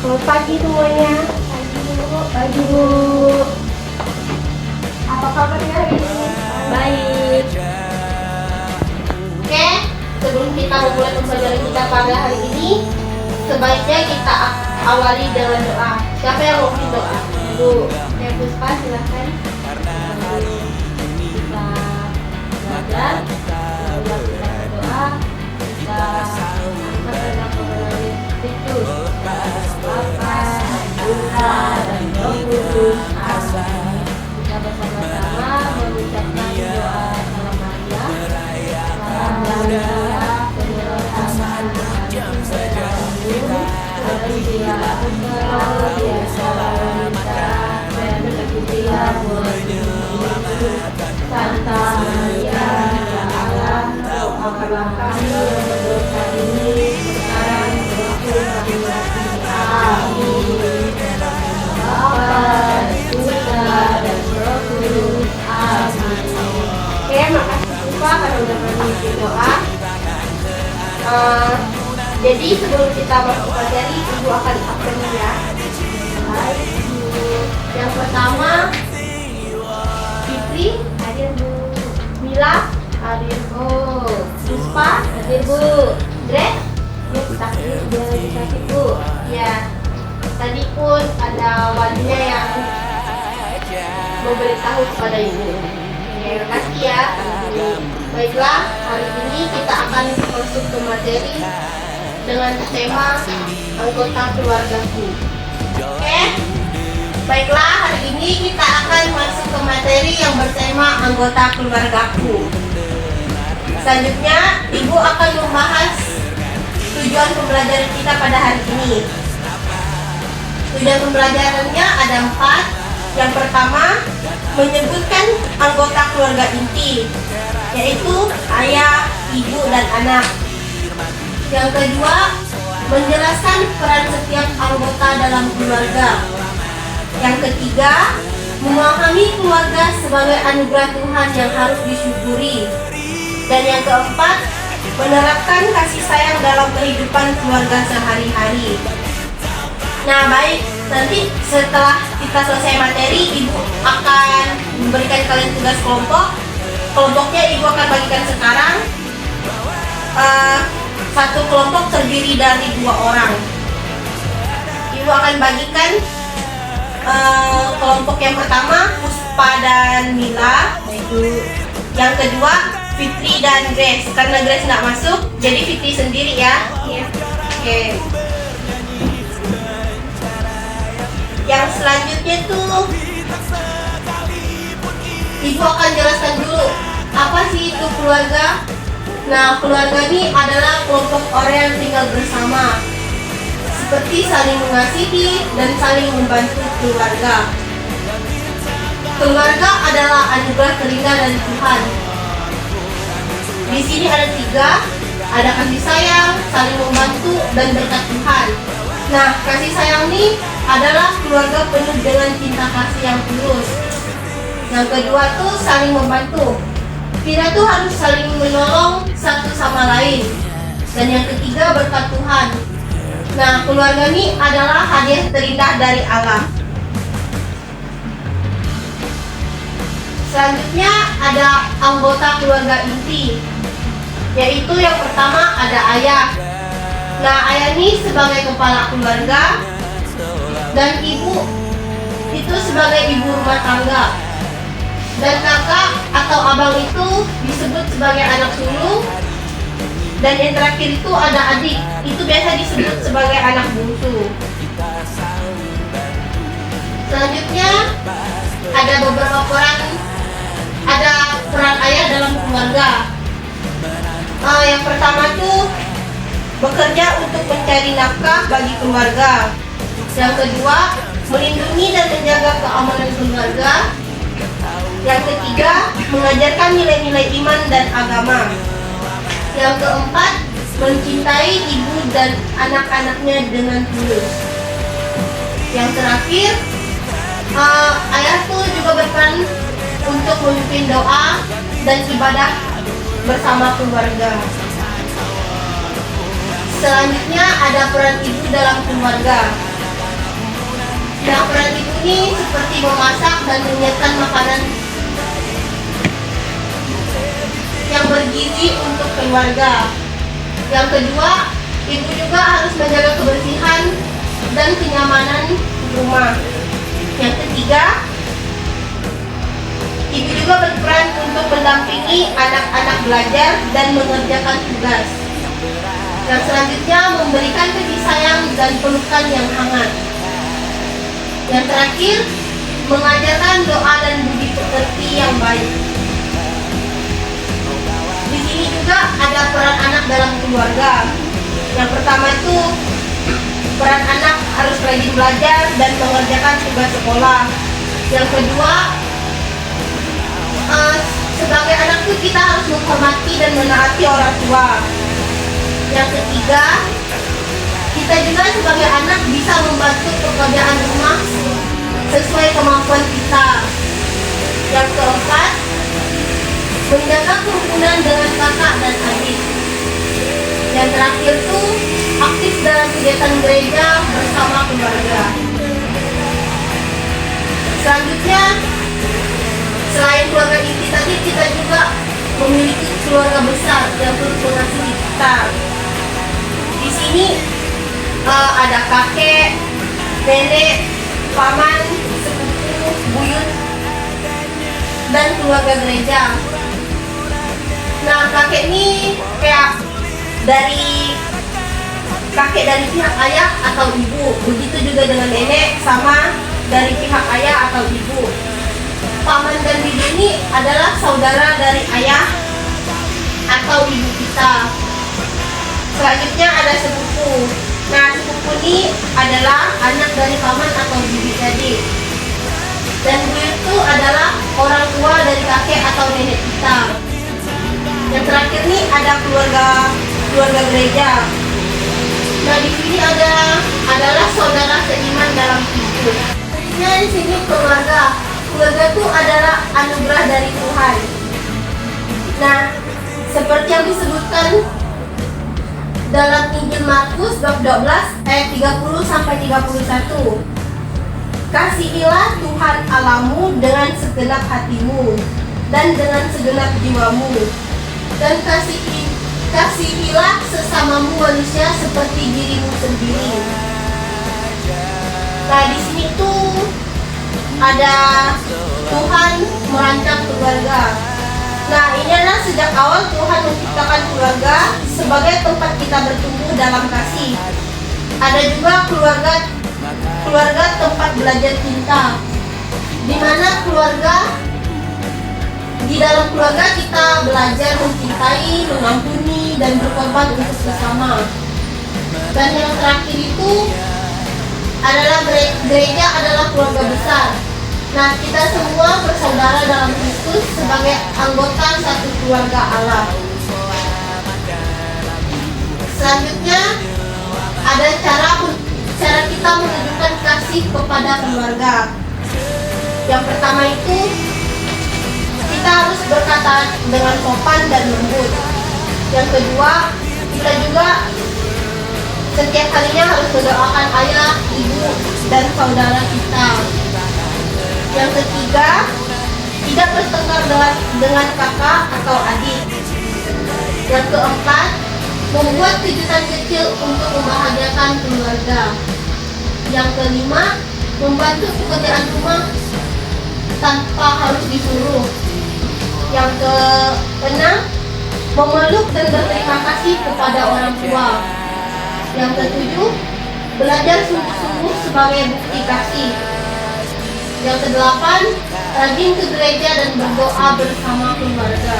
Selamat pagi semuanya. Pagi Bu. Apa kabarnya hari ini? Baik. Oke, sebelum kita memulai pembelajaran kita pada hari ini, sebaiknya kita awali dengan doa. Siapa yang mau bikin doa? Bu. Ya Puspa, silahkan. Kita belajar, lalu kita berdoa, kita angkat kepada Kristus. Bapa, Putra, dan Roh Kudus. Amin. Kita bersama-sama mengucapkan doa Salam Maria. Salam Maria, penuh kasih Tuhan bersamamu. Terpujilah engkau di antara wanita, dan terpujilah buah tubuhmu. Santa Maria, ya Allah, doakanlah kami yang berdosa ini sekarang dan waktu kami mati. Amin. Bapa, Putra, dan Roh Kudus. Amin. Oke, makasih Puspa karena udah memimpin doa. Jadi sebelum kita masuk materi, Ibu akan absen ya. Baik, Ibu. Yang pertama, Fitri, hadir Bu. Mila, hadir Bu. Puspa, hadir Bu. Grace, sakit Bu. Ya. Tadi pun ada walinya yang memberitahu kepada Ibu. Terima kasih ya. Baiklah, hari ini kita akan masuk ke materi dengan tema anggota keluargaku. Oke? Baiklah, hari ini kita akan masuk ke materi yang bertema anggota keluargaku. Selanjutnya, Ibu akan membahas tujuan pembelajaran kita pada hari ini. Tujuan pembelajarannya ada 4. Yang pertama, menyebutkan anggota keluarga inti, yaitu ayah, ibu, dan anak. Yang kedua, menjelaskan peran setiap anggota dalam keluarga. Yang ketiga, memahami keluarga sebagai anugerah Tuhan yang harus disyukuri. Dan yang keempat, menerapkan kasih sayang dalam kehidupan keluarga sehari-hari. Nah baik, nanti setelah kita selesai materi, Ibu akan memberikan kalian tugas kelompok. Kelompoknya Ibu akan bagikan sekarang. Satu kelompok terdiri dari 2 orang. Ibu akan bagikan kelompok yang pertama Puspa dan Mila. Yang kedua Fitri dan Grace. Karena Grace nggak masuk, jadi Fitri sendiri ya. Oke. Yang selanjutnya tuh Ibu akan jelaskan dulu apa sih itu keluarga. Nah, keluarga ini adalah kelompok orang yang tinggal bersama, seperti saling mengasihi dan saling membantu keluarga. Keluarga adalah anugerah terindah dari Tuhan. Di sini ada 3, ada kasih sayang, saling membantu, dan berkat Tuhan. Nah, kasih sayang ini adalah keluarga penuh dengan cinta kasih yang tulus. Yang kedua tuh saling membantu. Kita tuh harus saling menolong satu sama lain. Dan yang ketiga berkat Tuhan. Nah, keluarga ini adalah hadiah terindah dari Allah. Selanjutnya ada anggota keluarga inti, yaitu yang pertama ada ayah. Nah, ayah ini sebagai kepala keluarga, dan ibu itu sebagai ibu rumah tangga. Dan kakak atau abang itu disebut sebagai anak sulung. Dan yang terakhir itu ada adik, itu biasa disebut sebagai anak bungsu. Selanjutnya ada beberapa peran ayah dalam keluarga. Yang pertama tuh bekerja untuk mencari nafkah bagi keluarga. Yang kedua, melindungi dan menjaga keamanan keluarga. Yang ketiga, mengajarkan nilai-nilai iman dan agama. Yang keempat, mencintai ibu dan anak-anaknya dengan tulus. Yang terakhir, ayah tuh juga berperan untuk memimpin doa dan ibadah bersama keluarga. Selanjutnya ada peran ibu dalam keluarga. Nah, peran ibu ini seperti memasak dan menyiapkan makanan yang bergizi untuk keluarga. Yang kedua, ibu juga harus menjaga kebersihan dan kenyamanan rumah. Yang ketiga, ibu juga berperan untuk mendampingi anak-anak belajar dan mengerjakan tugas. Yang selanjutnya, memberikan kasih sayang dan pelukan yang hangat. Yang terakhir, mengajarkan doa dan budi pekerti yang baik. Di sini juga ada peran anak dalam keluarga. Yang pertama itu, peran anak harus rajin belajar dan mengerjakan tugas sekolah. Yang kedua, sebagai anak itu kita harus menghormati dan menaati orang tua. Yang ketiga, kita juga sebagai anak bisa membantu pekerjaan rumah sesuai kemampuan kita. Yang keempat, menjaga kerukunan dengan kakak dan adik. Yang terakhir tuh aktif dalam kegiatan gereja bersama keluarga. Selanjutnya, selain keluarga inti tadi, kita juga memiliki keluarga besar yang turut mengasihi kita. Di sini ada kakek, nenek, paman, sepupu, buyut, dan keluarga gereja. Nah, kakek ini kayak kakek dari pihak ayah atau ibu. Begitu juga dengan nenek, sama dari pihak ayah atau ibu. Paman dan bibi ini adalah saudara dari ayah atau ibu kita. Selanjutnya ada sepupu. Nah, sepupu ini adalah anak dari paman atau bibi tadi. Dan buyut itu adalah orang tua dari kakek atau nenek kita. Yang terakhir nih ada keluarga gereja. Nah, di sini adalah saudara seiman dalam hidup. Nah, di sini keluarga itu adalah anugerah dari Tuhan. Nah, seperti yang disebutkan dalam Injil Markus bab 12 ayat 30 sampai 31. Kasihilah Tuhan Allahmu dengan segenap hatimu dan dengan segenap jiwamu, dan kasihilah sesamamu manusia seperti dirimu sendiri. Nah, di sini tuh ada Tuhan merancang keluarga. Nah, ini adalah sejak awal Tuhan menciptakan keluarga sebagai tempat kita bertumbuh dalam kasih. Ada juga keluarga tempat belajar cinta, di mana di dalam keluarga kita belajar mencintai, mengampuni, dan berkorban untuk sesama. Dan yang terakhir itu adalah gereja adalah keluarga besar. Nah, kita semua bersaudara dalam Kristus sebagai anggota satu keluarga Allah. Selanjutnya ada cara kita menunjukkan kasih kepada keluarga. Yang pertama itu, kita harus berkata dengan sopan dan lembut. Yang kedua, kita juga setiap harinya harus mendoakan ayah, ibu, dan saudara kita. Yang ketiga, tidak bertengkar dengan kakak atau adik. Yang keempat, membuat kejutan kecil untuk membahagiakan keluarga. Yang kelima, membantu pekerjaan rumah tanpa harus disuruh. Yang keenam, memeluk dan berterima kasih kepada orang tua. Yang ketujuh, belajar sungguh-sungguh sebagai bukti kasih. Yang kedelapan, rajin ke gereja dan berdoa bersama keluarga.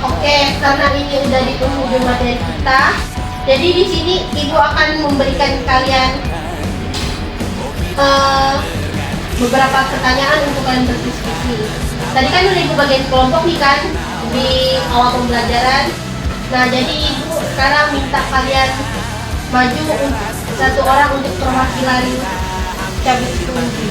Oke, karena ini udah di penghujung materi kita, jadi di sini ibu akan memberikan kalian beberapa pertanyaan untuk kalian berdiskusi. Tadi kan udah ibu bagian kelompok nih kan di awal pembelajaran. Nah, jadi ibu sekarang minta kalian maju satu orang untuk perwakilan cabut kunci.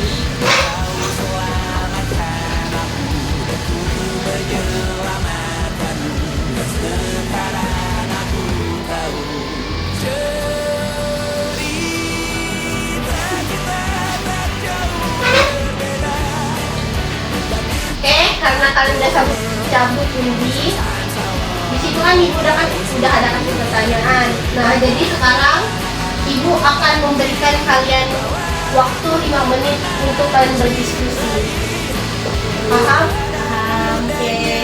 kalian udah cabut undi, di situ kan ibu udah ada kasih pertanyaan. Nah, jadi sekarang ibu akan memberikan kalian waktu 5 menit untuk kalian berdiskusi. Paham? Paham. Oke.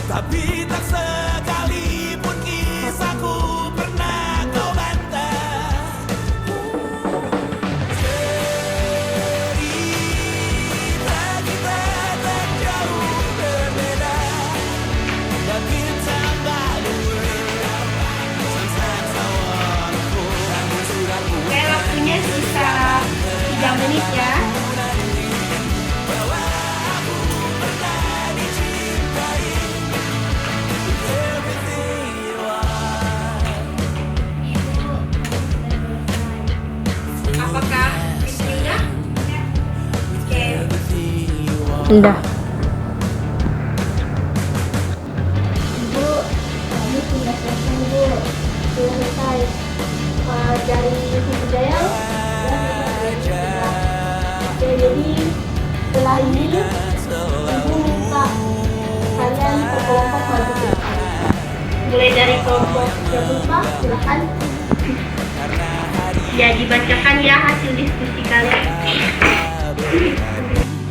Tapi tak sekalipun kisahku pernah kau bantah. Cerita kita tak jauh berbeda, dan kita berdua tentang tawaranku dan suratku. Oke, waktunya sisa 3 menit ya. Apakah istrinya? Oke. Udah. Ibu, kami sudah selesai, Bu. Sudah selesai. Dari budaya. Oke, jadi setelah ini ibu minta kalian berkelompok maju ke depan. Mulai dari kelompok yang lupa, silakan. Ya, dibacakan ya hasil diskusi kalian.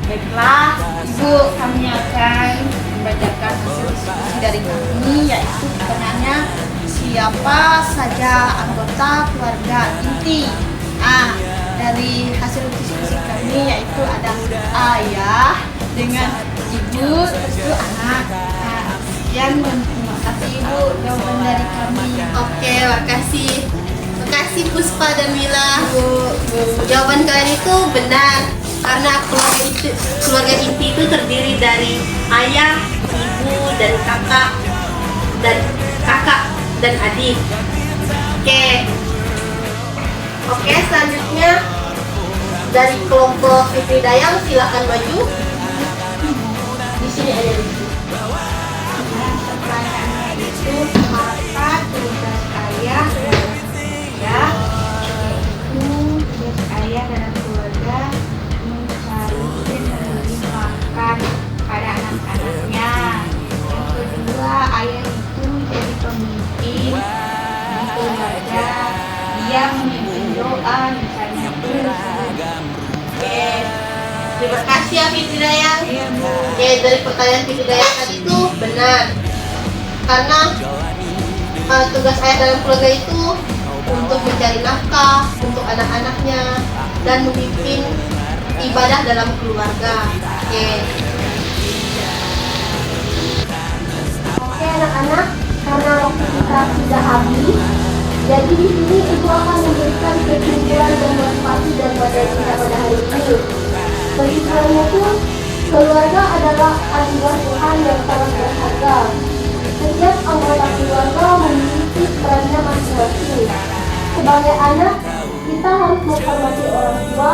Baiklah, Ibu, kami akan membacakan hasil diskusi dari kami, yaitu pertanyaannya siapa saja anggota keluarga inti. Dari hasil diskusi kami yaitu ada ayah dengan ibu, terus anak. Sekian, terima kasih Ibu jawaban dari kami. Oke, makasih. Makasih Puspa dan Mila. Jawaban kalian itu benar karena keluarga inti itu terdiri dari ayah, ibu, dan kakak dan adik. Oke, selanjutnya dari kelompok Fitri Dayang silakan maju. Di sini ada ibu. Pertanyaannya itu apa tugas ayah tugas ayah dalam keluarga mencari dan memberi makan pada anak-anaknya. Yang kedua, ayah itu jadi pemimpin di keluarga. Dia memimpin doa misalnya Oke, terima kasih ya Fitri Dayang. Oke, dari pertanyaan Fitri Dayang tadi itu benar karena tugas ayah dalam keluarga itu untuk mencari nafkah untuk anak-anaknya dan memimpin ibadah dalam keluarga. Oke anak-anak, karena waktu kita sudah habis, jadi di sini ibu akan memberikan kesimpulan dan motivasi dan materi kita pada hari ini. Kesimpulannya itu, keluarga adalah anugerah Tuhan yang sangat berharga. Setiap anggota keluarga memiliki perannya masing-masing. Sebagai anak, kita harus menghormati orang tua,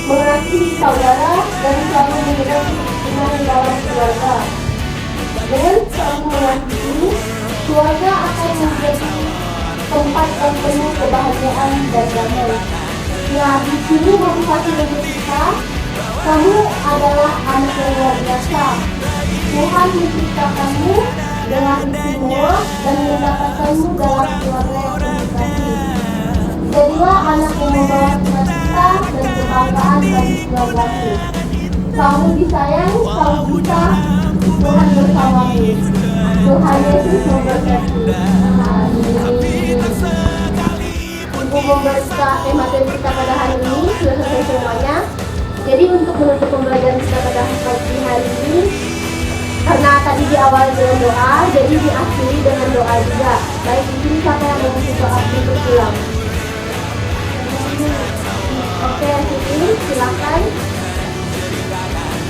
mengasihi saudara, dan selalu menjaga kerukunan dalam keluarga. Dengan selalu mengasihi, keluarga akan menjadi tempat yang penuh kebahagiaan dan damai. Nah, di sini motivasi bagi kita, kamu adalah anak yang luar biasa. Tuhan menciptakanmu dengan istimewa dan mendapatkanmu dalam keluarga yang terkasih. Jadilah anak yang membawa cita-cita dan kebanggaan bagi keluargamu. Kamu disayang, kamu bisa, Tuhan bersamamu. Tuhan Yesus memberkati. Amin. Ibu membaca materi kita pada hari ini sudah selesai semuanya. Jadi untuk menutup pembelajaran kita pada pagi hari ini, karena tadi diawali dengan doa, jadi diakhiri dengan doa juga. Baik, di sini siapa yang mau doa untuk pulang? Oke, Siti, silakan.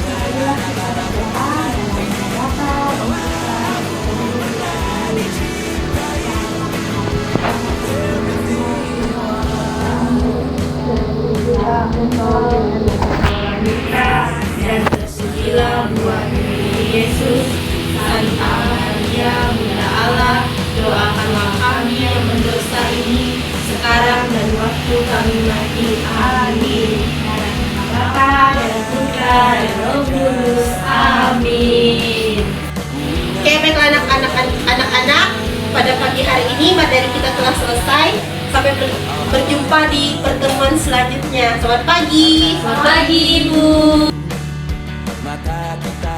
Marilah kita berdoa dalam berapa dan ya Roh Kudus. Amin. Oke, baiklah anak-anak, pada pagi hari ini materi kita telah selesai. Sampai berjumpa di pertemuan selanjutnya. Selamat pagi. Selamat pagi, Ibu. Mata kita